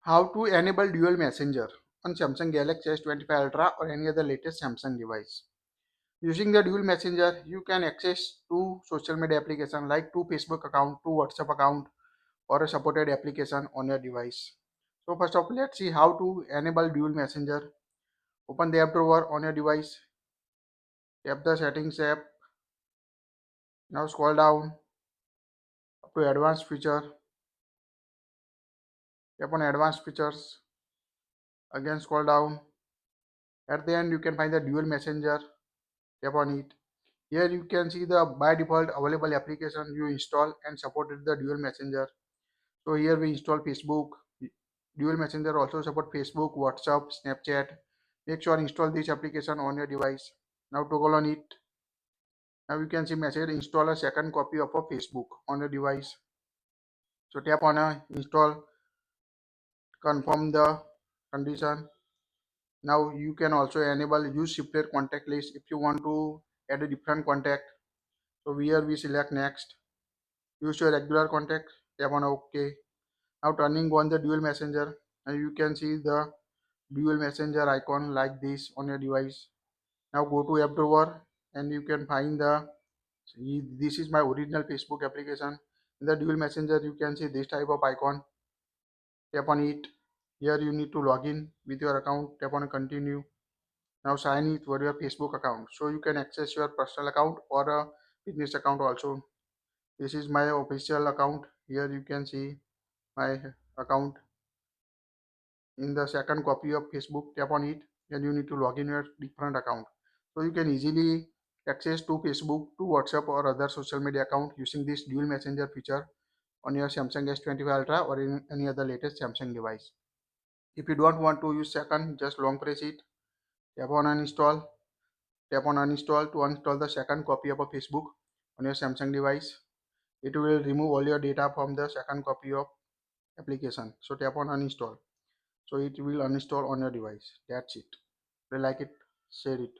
How to enable dual messenger on Samsung Galaxy S25 Ultra or any other latest Samsung device. Using the dual messenger, you can access two social media applications like two Facebook account, two WhatsApp account, or a supported application on your device. So first of all, let's see how to enable dual messenger. Open the app drawer on your device, tap the settings app. Now scroll down up to advanced feature. Tap on advanced features. Again scroll down. At the end, you can find the dual messenger. Tap on it. Here you can see the by default available application you install and supported the dual messenger. So here we install Facebook. Dual messenger also support Facebook, WhatsApp, Snapchat. Make sure install this application on your device. Now toggle on it. Now you can see message install a second copy of a Facebook on your device. So tap on a install, confirm the condition. Now you can also enable use separate contact list if you want to add a different contact. So here we select next. Use your regular contact. Tap on OK. Now turning on the dual messenger, and you can see the dual messenger icon like this on your device. Now go to app drawer and you can find this is my original Facebook application. In the dual messenger you can see this type of icon. Tap on it. Here you need to log in with your account. Tap on continue. Now sign it for your Facebook account, so you can access your personal account or a business account also. This is my official account. Here you can see my account. In the second copy of Facebook, tap on it and you need to log in your different account. So you can easily access to Facebook, to WhatsApp or other social media account using this dual messenger feature on your Samsung S25 Ultra or in any other latest Samsung device. If you don't want to use second, just long press it, tap on uninstall, tap on uninstall to uninstall the second copy of a Facebook on your Samsung device. It will remove all your data from the second copy of application. So tap on uninstall. So it will uninstall on your device. That's it. If you like it, share it.